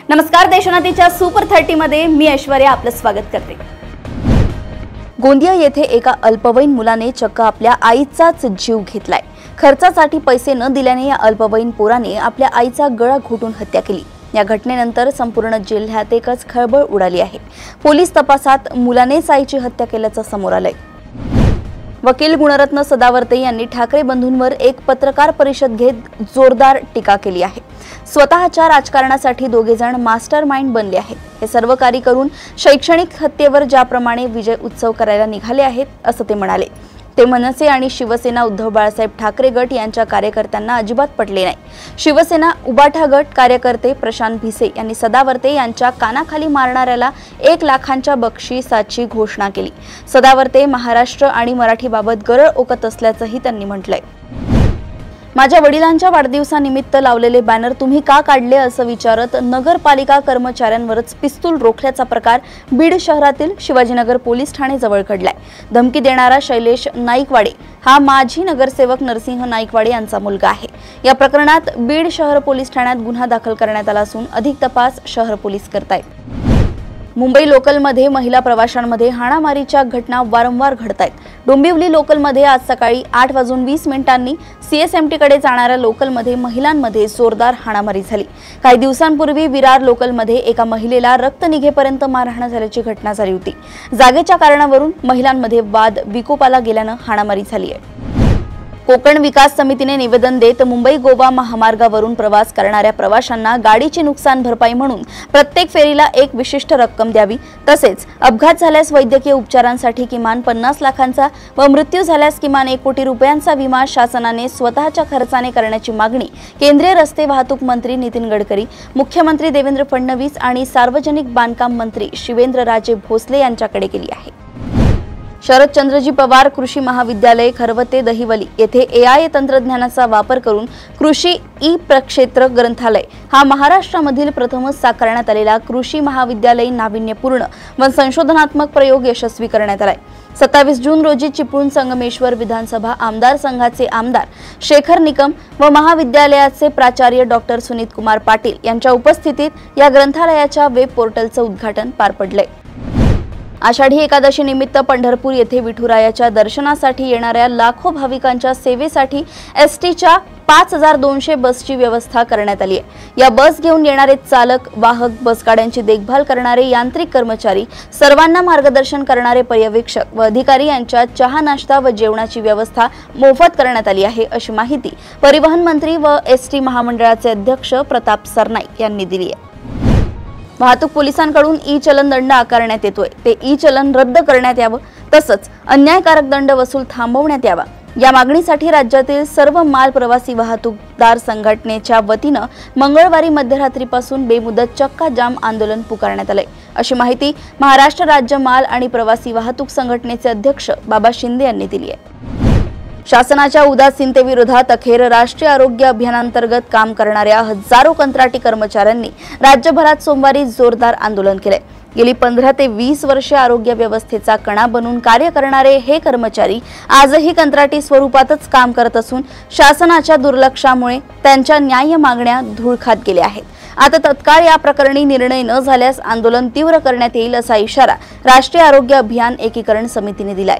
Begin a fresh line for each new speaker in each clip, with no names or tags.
नमस्कार, देशोन्नतीच्या सुपर 30 मध्ये मी ऐश्वर्या आपलं स्वागत करते। गोंदिया येथे एका अल्पवयीन मुलाने चक्क आपल्या आईचाच जीव घेतलाय। खर्चासाठी पैसे न दिल्याने या अल्पवयीन पोराने आपल्या आईचा गळा घोटून हत्या केली। या घटनेनंतर संपूर्ण जिल्ह्यात एकच खळबळ उडाली आहे। पोलीस तपासात मुलानेच आईची हत्या केल्याचं समोर आलंय। वकील गुणरत्न सदावर्ते यांनी ठाकरे बंधूंवर एक पत्रकार परिषद घेत जोरदार टीका केली आहे। स्वतःच्या राजकारणासाठी दोघे जण मास्टर माइंड बनले आहेत। हे सर्व कार्य करून शैक्षणिक हत्येवर ज्याप्रमाणे विजय उत्सव करायला निघाले आहेत असं ते म्हणाले। ते मनसे आणि शिवसेना उद्धव बाळासाहेब ठाकरे गट यांच्या कार्यकर्त्यांना अजिबात पटले नाही। शिवसेना उबाठा गट कार्यकर्ते प्रशांत भिसे यांनी सदावर्ते यांच्या कानाखाली मारणाऱ्याला 1 लाखांच्या बक्षिसाची घोषणा केली। सदावर्ते महाराष्ट्र आणि मराठीबाबत गरळ ओकत असल्याचंही त्यांनी म्हटलंय। माझ्या वडिलांच्या वाढदिवसानिमित्त लावलेले बॅनर तुम्ही का काढले असं विचारत नगरपालिका कर्मचाऱ्यांवरच पिस्तूल रोखल्याचा प्रकार बीड शहरातील शिवाजीनगर पोलीस ठाणे जवळ घडलाय। धमकी देणारा शैलेश नाईकवाडे हा माजी नगरसेवक नरसिंह नाईकवाडे यांचा मुलगा आहे। या प्रकरणात बीड शहर पोलीस ठाण्यात गुन्हा दाखल करण्यात आला असून अधिक तपास शहर पोलीस करतायत। मुंबई लोकलमध्ये महिला प्रवाशांमध्ये हाणामारीच्या घटना वारंवार घडत आहेत। डोंबिवली लोकलमध्ये आज सकाळी 8:20 सीएसएमटी कडे जाणाऱ्या लोकलमध्ये महिलांमध्ये जोरदार हाणामारी झाली। काही दिवसांपूर्वी विरार लोकलमध्ये एका महिलेला रक्त निघेपर्यंत मारहाण झाल्याची घटना झाली होती। जागेच्या कारणावरून महिलांमध्ये वाद विकोपाला गेल्यानं हाणामारी झाली आहे। कोकण विकास समितीने निवेदन देत मुंबई गोवा महामार्गावरून प्रवास करणाऱ्या प्रवाशांना गाडीची नुकसान भरपाई म्हणून प्रत्येक फेरीला एक विशिष्ट रक्कम द्यावी, तसेच अपघात झाल्यास वैद्यकीय उपचारांसाठी किमान 50 लाखांचा व मृत्यू झाल्यास किमान 1 कोटी रुपयांचा विमा शासनाने स्वतःच्या खर्चाने करण्याची मागणी केंद्रीय रस्ते वाहतूक मंत्री नितीन गडकरी, मुख्यमंत्री देवेंद्र फडणवीस आणि सार्वजनिक बांधकाम मंत्री शिवेंद्रराजे भोसले यांच्याकडे केली आहे। शरदचंद्रजी पवार कृषी महाविद्यालय खरवते दहिवली येथे AI तंत्रज्ञानाचा वापर करून कृषी ई-प्रक्षेत्र ग्रंथालय हा महाराष्ट्रामधील प्रथमच साकारण्यात आलेला कृषी महाविद्यालयीन नाविन्यपूर्ण व संशोधनात्मक प्रयोग यशस्वी करण्यात आलाय। 27 जून रोजी चिपळूण संगमेश्वर विधानसभा आमदार संघाचे आमदार शेखर निकम व महाविद्यालयाचे प्राचार्य डॉक्टर सुनीत कुमार पाटील यांच्या उपस्थितीत या ग्रंथालयाच्या वेब पोर्टलचं उद्घाटन पार पडले। आषाढी एकादशी निमित्त पंढरपूर येथे विठुरायाच्या दर्शनासाठी येणाऱ्या लाखो भाविकांच्या सेवेसाठी एसटीच्या 5200 बसची व्यवस्था करण्यात आली आहे। या बस घेऊन येणारे चालक, वाहक, बसगाड्यांची देखभाल करणारे यांत्रिक कर्मचारी, सर्वांना मार्गदर्शन करणारे पर्यवेक्षक व अधिकारी यांच्या चहा, नाश्ता व जेवणाची व्यवस्था मोफत करण्यात आली आहे, अशी माहिती परिवहन मंत्री व एसटी महामंडळाचे अध्यक्ष प्रताप सरनाईक यांनी दिली आहे। वाहतूक पोलिसांकडून ई-चलन दंड आकारण्यात येतोय, ते ई-चलन रद्द करण्यात यावं, तसंच अन्यायकारक दंड वसूल थांबवण्यात यावा। या मागणीसाठी राज्यातील सर्व माल प्रवासी वाहतूकदार संघटनेच्या वतीनं मंगळवारी मध्यरात्रीपासून बेमुदत चक्का जाम आंदोलन पुकारण्यात आलंय, अशी माहिती महाराष्ट्र राज्य माल आणि प्रवासी वाहतूक संघटनेचे अध्यक्ष बाबा शिंदे यांनी दिली आहे। शासनाच्या उदासीनतेविरोधात अखेर राष्ट्रीय आरोग्य अभियानांतर्गत काम करणाऱ्या हजारो कंत्राटी कर्मचाऱ्यांनी राज्यभरात सोमवारी जोरदार आंदोलन केले। गेली 15 ते 20 वर्षे आरोग्य व्यवस्थेचा कणा बनून कार्य करणारे हे कर्मचारी आजही कंत्राटी स्वरूपातच काम करत असून शासनाच्या दुर्लक्षामुळे त्यांच्या न्याय्य मागण्या धूळ खात गेल्या आहेत। आता तत्काळ या प्रकरणी निर्णय न झाल्यास आंदोलन तीव्र करण्यात येईल, असा इशारा राष्ट्रीय आरोग्य अभियान एकीकरण समितीने दिलाय।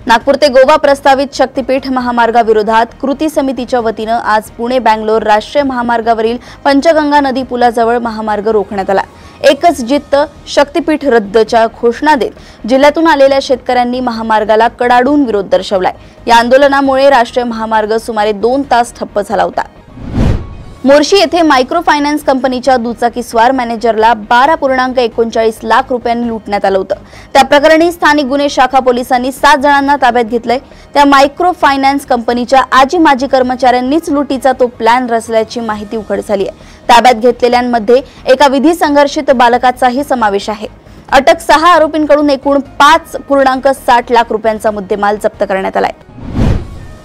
नागपूर ते गोवा प्रस्तावित शक्तीपीठ महामार्गाविरोधात कृती समितीच्या वतीनं आज पुणे बँगलोर राष्ट्रीय महामार्गावरील पंचगंगा नदी पुलाजवळ महामार्ग रोखण्यात आला। एकच जिद्द, शक्तीपीठ रद्दच्या घोषणा देत जिल्ह्यातून आलेल्या शेतकऱ्यांनी महामार्गाला कडाडून विरोध दर्शवलाय। या आंदोलनामुळे राष्ट्रीय महामार्ग सुमारे 2 तास ठप्प झाला होता। मोर्शी येथे मायक्रो फायनान्स कंपनीच्या दुचाकीस्वार मॅनेजरला 12.39 लाख रुपयांनी लुटण्यात आलं होतं। त्या प्रकरणी स्थानिक गुन्हे शाखा पोलिसांनी 7 जणांना ताब्यात घेतलंय। त्या मायक्रो फायनान्स कंपनीच्या आजी-माजी कर्मचाऱ्यांनीच लुटीचा तो प्लॅन रचल्याची माहिती उघड झाली आहे। ताब्यात घेतलेल्यांमध्ये एका विधी संघर्षित बालकाचाही समावेश आहे। अटक 6 आरोपींकडून एकूण 5.60 लाख रुपयांचा मुद्देमाल जप्त करण्यात आलाय।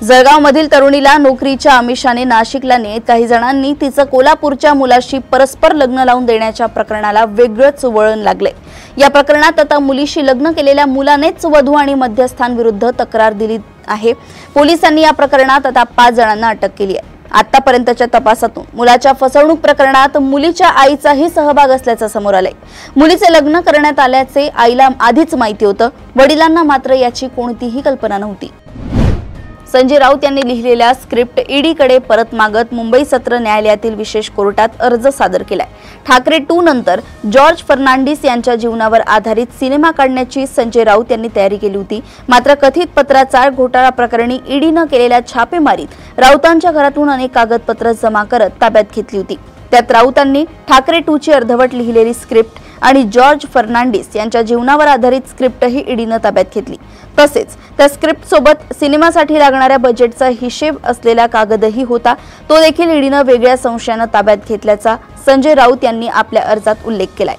जळगावमधील तरुणीला नोकरीच्या आमिषाने नाशिकला नेत काही जणांनी तिचं कोल्हापूरच्या मुलाशी परस्पर लग्न लावून देण्याच्या प्रकरणाला वेगळंच वळण लागले। या प्रकरणात आता मुलीशी लग्न केलेल्या मुलानेच वधू आणि मध्यस्थांविरुद्ध तक्रार दिली आहे। पोलिसांनी या प्रकरणात आता 5 जणांना अटक केली आहे। आतापर्यंतच्या तपासातून मुलाच्या फसवणूक प्रकरणात मुलीच्या आईचाही सहभाग असल्याचं समोर आलंय। मुलीचे लग्न करण्यात आल्याचे आईला आधीच माहिती होतं, वडिलांना मात्र याची कोणतीही कल्पना नव्हती। संजय राऊत यांनी लिहिलेल्या स्क्रिप्ट ईडीकडे परत मागत मुंबई सत्र न्यायालयातील विशेष कोर्टात अर्ज सादर केलाय। ठाकरे 2 नंतर जॉर्ज फर्नांडिस यांच्या जीवनावर आधारित सिनेमा काढण्याची संजय राऊत यांनी तयारी केली होती। मात्र कथित पत्राचार घोटाळा प्रकरणी ईडीनं केलेल्या छापेमारीत राऊतांच्या घरातून अनेक कागदपत्र जमा करत ताब्यात घेतली होती। त्यात राऊतांनी ठाकरे 2 ची अर्धवट लिहिलेली स्क्रिप्ट आणि जॉर्ज फर्नांडिस यांच्या जीवनावर आधारित स्क्रिप्टही ईडीनं ताब्यात घेतली। तसेच त्या स्क्रिप्ट सोबत सिनेमासाठी लागणाऱ्या बजेटचा हिशेब असलेला कागदही होता, तो देखील ईडीनं वेगळ्या संशयानं ताब्यात घेतल्याचा संजय राऊत यांनी आपल्या अर्जात उल्लेख केलाय।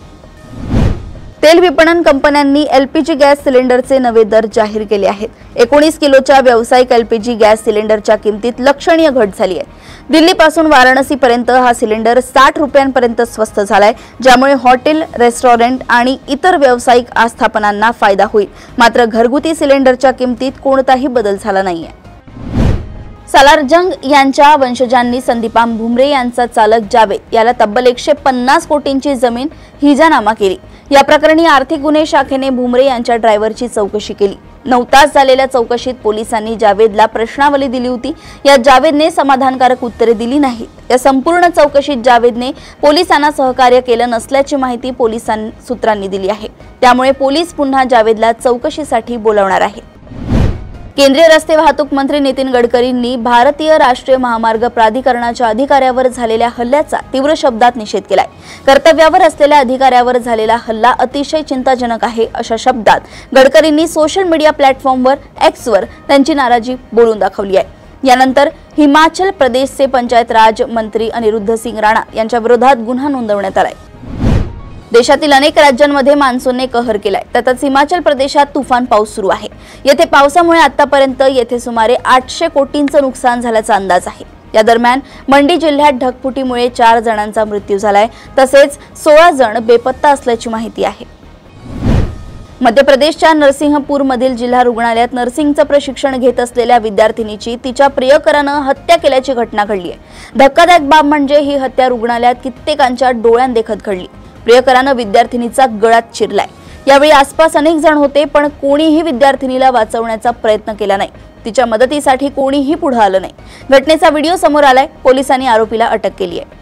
तेल विपणन कंपन्यांनी एलपीजी गॅस सिलेंडरचे नवे दर जाहीर केले आहेत। 19 किलोच्या व्यावसायिक एलपीजी गॅस सिलेंडरच्या किमतीत लक्षणीय घट झाली आहे। दिल्लीपासून वाराणसीपर्यंत हा सिलेंडर 60 रुपयांपर्यंत स्वस्त झालाय, ज्यामुळे हॉटेल, रेस्टॉरंट आणि इतर व्यावसायिक आस्थापनांना फायदा होईल। मात्र घरगुती सिलेंडरच्या किमतीत कोणताही बदल झाला नाहीये। सालारजंग यांच्या वंशजांनी संदीपाम भुमरे यांचा चालक जावेद याला तब्बल 150 कोटींची जमीन हिजानामा केली। या प्रकरणी आर्थिक गुन्हे शाखेने भुमरे यांच्या ड्रायव्हरची चौकशी केली। 9 तास झालेल्या चौकशीत पोलिसांनी जावेदला प्रश्नावली दिली होती। या जावेदने समाधानकारक उत्तरे दिली नाहीत। या संपूर्ण चौकशीत जावेदने पोलिसांना सहकार्य केलं नसल्याची माहिती सूत्रांनी दिली आहे। त्यामुळे पोलीस पुन्हा जावेदला चौकशीसाठी बोलावणार आहेत। केंद्रीय रस्ते वाहतूक मंत्री नितीन गडकरींनी भारतीय राष्ट्रीय महामार्ग प्राधिकरणाच्या अधिकाऱ्यावर झालेल्या हल्ल्याचा तीव्र शब्दात निषेध केलाय। कर्तव्यावर असलेल्या अधिकाऱ्यावर झालेला हल्ला अतिशय चिंताजनक आहे, अशा शब्दात गडकरींनी सोशल मीडिया प्लॅटफॉर्मवर एक्सवर त्यांची नाराजी बोलून दाखवली आहे। यानंतर हिमाचल प्रदेशचे पंचायत राज मंत्री अनिरुद्ध सिंग राणा यांच्या विरोधात गुन्हा नोंदवण्यात आलाय। देशातील अनेक राज्यांमध्ये मान्सूनने कहर केलाय, त्यातच हिमाचल प्रदेशात तुफान पाऊस सुरू आहे। येथे पावसामुळे आतापर्यंत येथे सुमारे 800 कोटींचं नुकसान झाल्याचा अंदाज आहे। या दरम्यान मंडी जिल्ह्यात ढगफुटीमुळे 4 जणांचा मृत्यू झालाय, तसेच 16 जण बेपत्ता असल्याची माहिती आहे। मध्य प्रदेशच्या नरसिंहपूरमधील जिल्हा रुग्णालयात नर्सिंगचं प्रशिक्षण घेत असलेल्या विद्यार्थिनीची तिच्या प्रियकरानं हत्या केल्याची घटना घडली आहे। धक्कादायक बाब म्हणजे ही हत्या रुग्णालयात कित्येकांच्या डोळ्यांदेखत घडली। प्रियकरानं विद्यार्थिनीचा गळात चिरलाय। यावेळी आसपास अनेक जण होते, पण कोणीही विद्यार्थिनीला वाचवण्याचा प्रयत्न केला नाही। तिच्या मदतीसाठी कोणीही पुढे आलं नाही। घटनेचा व्हिडिओ समोर आलाय। पोलिसांनी आरोपीला अटक केली आहे।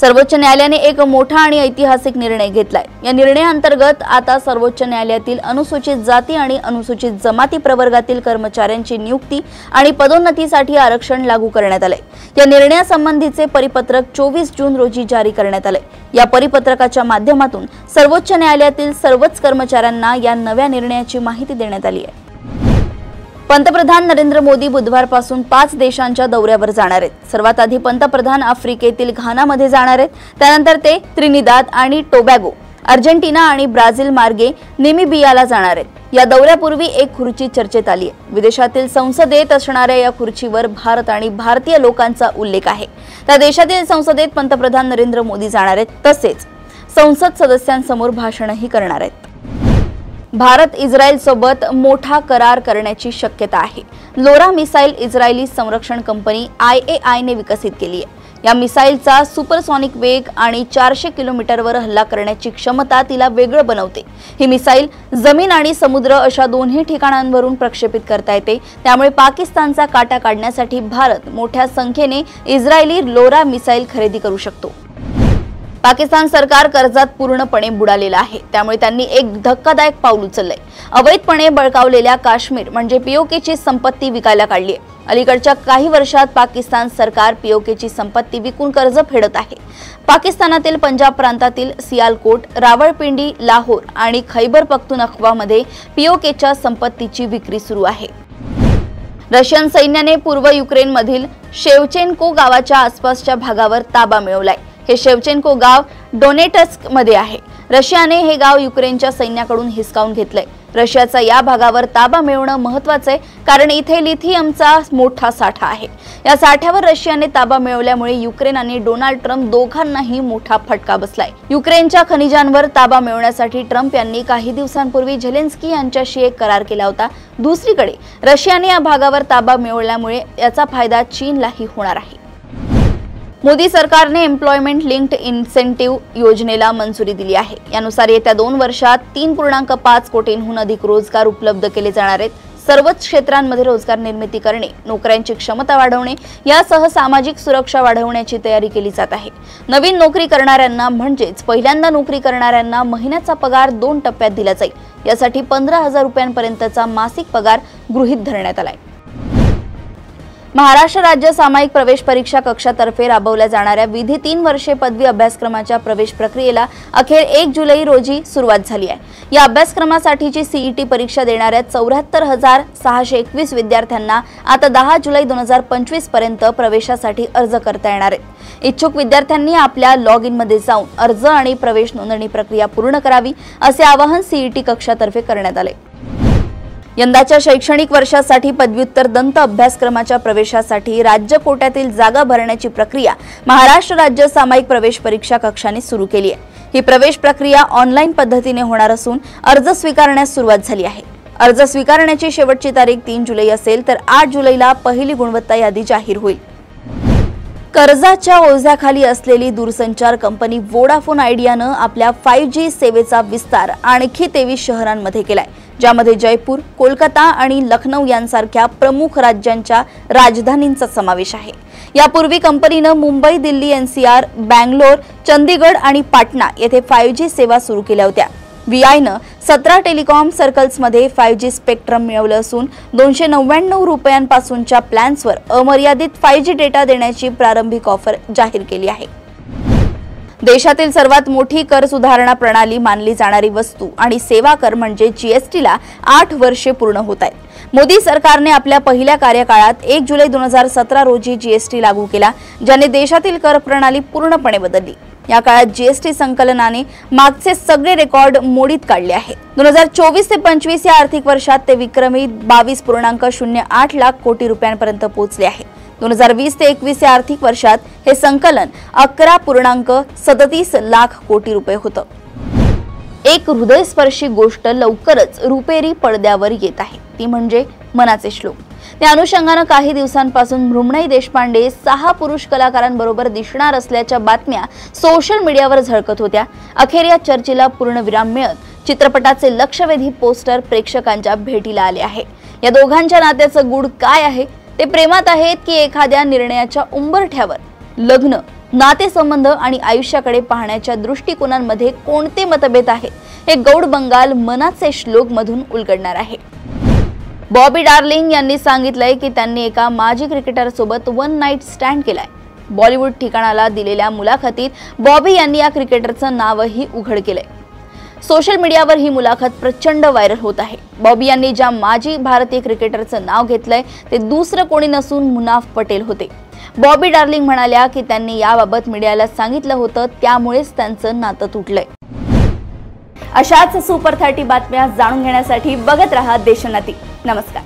सर्वोच्च न्यायालयाने एक मोठा आणि ऐतिहासिक निर्णय घेतलाय। या निर्णयाअंतर्गत आता सर्वोच्च न्यायालयातील अनुसूचित जाती आणि अनुसूचित जमाती प्रवर्गातील कर्मचाऱ्यांची नियुक्ती आणि पदोन्नतीसाठी आरक्षण लागू करण्यात आले। या निर्णयासंबंधीचे परिपत्रक 24 जून रोजी जारी करण्यात आले। या परिपत्रकाच्या माध्यमातून सर्वोच्च न्यायालयातील सर्वच कर्मचाऱ्यांना या नव्या निर्णयाची माहिती देण्यात आली आहे। पंतप्रधान नरेंद्र मोदी बुधवारपासून 5 देशांच्या दौऱ्यावर जाणार आहेत। सर्वात आधी पंतप्रधान आफ्रिकेतील घानामध्ये जाणार आहेत। त्यानंतर ते त्रिनिदाद आणि टोबॅगो, अर्जेंटिना आणि ब्राझील मार्गे नेमिबियाला जाणार आहेत। या दौऱ्यापूर्वी एक खुर्ची चर्चेत आली आहे। विदेशातील संसदेत असणाऱ्या या खुर्चीवर भारत आणि भारतीय लोकांचा उल्लेख आहे। त्या देशातील संसदेत पंतप्रधान नरेंद्र मोदी जाणार आहेत, तसेच संसद सदस्यांसमोर भाषणही करणार आहेत। भारत इस्रायल सोबत मोठा करार करण्याची शक्यता आहे। लोरा मिसाईल इस्रायली संरक्षण कंपनी IAI ने विकसित केली आहे। या मिसाईलचा सुपरसॉनिक वेग आणि 400 किलोमीटरवर हल्ला करण्याची क्षमता तिला वेगळं बनवते। ही मिसाईल जमीन आणि समुद्र अशा दोन्ही ठिकाणांवरून प्रक्षेपित करता येते। त्यामुळे पाकिस्तानचा काटा काढण्यासाठी भारत मोठ्या संख्येने इस्रायली लोरा मिसाईल खरेदी करू शकतो। पाकिस्तान सरकार कर्जात पूर्णपणे बुडालेलं आहे, त्यामुळे त्यांनी एक धक्कादायक पाऊल उचललंय। अवैधपणे बळकावलेल्या काश्मीर म्हणजे पीओकेची संपत्ती विकायला काढली आहे। अलीकडच्या काही वर्षात पाकिस्तान सरकार पीओकेची संपत्ती विकून कर्ज फेडत आहे। पाकिस्तानातील पंजाब प्रांतातील सियालकोट, रावळपिंडी, लाहोर आणि खैबर पख्तूनख्वामध्ये पीओकेच्या संपत्तीची विक्री सुरू आहे। रशियन सैन्याने पूर्व युक्रेनमधील शेवचेन्को गावाच्या आसपासच्या भागावर ताबा मिळवलाय। हे शेवचेन्को गाव डोनेट्स्क मध्ये आहे। रशियाने हे गाव युक्रेनच्या सैन्याकडून हिसकावून घेतलंय। रशियाचा या भागावर ताबा मिळवणं महत्त्वाचं आहे, कारण इथे लिथियमचा मोठा साठा आहे। या साठ्यावर रशियाने ताबा मिळवल्यामुळे युक्रेन आणि डोनाल्ड ट्रम्प दोघांनाही मोठा फटका बसलाय। युक्रेनच्या खनिजांवर ताबा मिळवण्यासाठी ट्रम्प यांनी काही दिवसांपूर्वी झेलेन्स्की यांच्याशी एक करार केला होता। दुसरीकडे रशियाने या भागावर ताबा मिळवल्यामुळे याचा फायदा चीनलाही होणार आहे। मोदी सरकारने एम्प्लॉयमेंट लिंक्ड इन्सेंटिव्ह योजनेला मंजुरी दिली आहे। यानुसार येत्या 2 वर्षात 3.5 कोटींहून अधिक रोजगार उपलब्ध केले जाणार आहेत। सर्वच क्षेत्रांमध्ये रोजगार निर्मिती करणे, नोकऱ्यांची क्षमता वाढवणे यासह सामाजिक सुरक्षा वाढवण्याची तयारी केली जात आहे। नवीन नोकरी करणाऱ्यांना म्हणजेच पहिल्यांदा नोकरी करणाऱ्यांना महिन्याचा पगार 2 टप्प्यात दिला जाईल। यासाठी 15,000 रुपयांपर्यंतचा मासिक पगार गृहीत धरण्यात आलाय। महाराष्ट्र राज्य सामायिक प्रवेश परीक्षा कक्षातर्फे राबवल्या जाणाऱ्या विधी 3 वर्षे पदवी अभ्यासक्रमाच्या प्रवेश प्रक्रियेला अखेर 1 जुलै रोजी सुरुवात झाली आहे। या अभ्यासक्रमासाठीची सीईटी परीक्षा देणाऱ्या 74,621 विद्यार्थ्यांना आता 10 जुलै 2025 पर्यंत प्रवेशासाठी अर्ज करता येणार आहे। इच्छुक विद्यार्थ्यांनी आपल्या लॉग इन मध्ये जाऊन अर्ज आणि प्रवेश नोंदणी प्रक्रिया पूर्ण करावी, असे आवाहन सीईटी कक्षातर्फे करण्यात आले। यंदाच्या शैक्षणिक वर्षासाठी पदव्युत्तर दंत अभ्यासक्रमाच्या प्रवेशासाठी राज्य कोट्यातील जागा भरण्याची प्रक्रिया महाराष्ट्र राज्य सामायिक प्रवेश परीक्षा कक्षाने सुरू केली आहे। ही प्रवेश प्रक्रिया ऑनलाईन पद्धतीने होणार असून अर्ज स्वीकारण्यास सुरुवात झाली आहे। अर्ज स्वीकारण्याची शेवटची तारीख 3 जुलै असेल तर 8 जुलैला पहिली गुणवत्ता यादी जाहीर होईल। कर्जाच्या ओझ्याखाली असलेली दूरसंचार कंपनी वोडाफोन आयडियानं आपल्या 5G सेवेचा विस्तार आणखी 23 शहरांमध्ये केलाय, ज्यामध्ये जयपूर, कोलकाता आणि लखनौ यांसारख्या प्रमुख राज्यांच्या राजधानींचा समावेश आहे। यापूर्वी कंपनीनं मुंबई, दिल्ली, NCR, बँगलोर, चंदीगड आणि पाटणा येथे 5G सेवा सुरू केल्या होत्या। VIनं 17 टेलिकॉम सर्कल्समध्ये 5G स्पेक्ट्रम मिळवलं असून 299 रुपयांपासूनच्या प्लॅन्सवर अमर्यादित 5G डेटा देण्याची प्रारंभिक ऑफर जाहीर केली आहे। देशातील सर्वात मोठी कर सुधारणा प्रणाली मानली जाणारी वस्तू आणि सेवा कर म्हणजे जीएसटीला 8 वर्षे पूर्ण होत आहेत। मोदी सरकारने आपल्या पहिल्या कार्यकाळात 1 जुलै 2017 रोजी जीएसटी लागू केला, ज्याने देशातील कर प्रणाली पूर्णपणे बदलली। या काळात जीएसटी संकलनाने मागचे सगळे रेकॉर्ड मोडीत काढले आहेत। 2024 ते 25 या आर्थिक वर्षात ते विक्रमी 22.08 लाख कोटी रुपयांपर्यंत पोहोचले आहे। 2020 ते 21 या आर्थिक वर्षात हे संकलन 11.37 लाख कोटी रुपये होतं। एक हृदयस्पर्शी गोष्ट लवकरच रुपेरी पडद्यावर येत आहे, ती म्हणजे मनाचे श्लोक। त्या अनुषंगाने काही दिवसांपासून मृण्मयी देशपांडे 6 पुरुष कलाकारांबरोबर दिसणार असल्याच्या बातम्या सोशल मीडियावर झळकत होत्या। अखेर या चर्चेला पूर्णविराम मिळत चित्रपटाचे लक्षवेधी पोस्टर प्रेक्षकांच्या भेटीला आले आहे। या दोघांच्या नात्याचं गूढ काय आहे? ते प्रेमात आहेत की एखाद्या निर्णयाच्या उंबरठ्यावर? लग्न, नातेसंबंध आणि आयुष्याकडे पाहण्याच्या दृष्टिकोनांमध्ये कोणते मतभेद आहेत, हे गौड बंगाल मनाचे श्लोक मधून उलगडणार आहे। बॉबी डार्लिंग यांनी सांगितलंय की त्यांनी एका माजी क्रिकेटर सोबत 1 नाईट स्टँड केलाय। बॉलिवूड ठिकाणाला दिलेल्या मुलाखतीत बॉबी यांनी या क्रिकेटरचं नावही उघड केलंय। सोशल मीडियावर ही मुलाखत प्रचंड व्हायरल होत आहे। बॉबी यांनी ज्या माजी भारतीय क्रिकेटरचं नाव घेतलंय ते दुसरं कोणी नसून मुनाफ पटेल होते। बॉबी डार्लिंग म्हणाल्या की त्यांनी याबाबत मीडियाला सांगितलं होतं, त्यामुळेच त्यांचं नातं तुटलंय। अशाच सुपर 30 बातम्या जाणून घेण्यासाठी बघत रहा देशोन्नती। नमस्कार।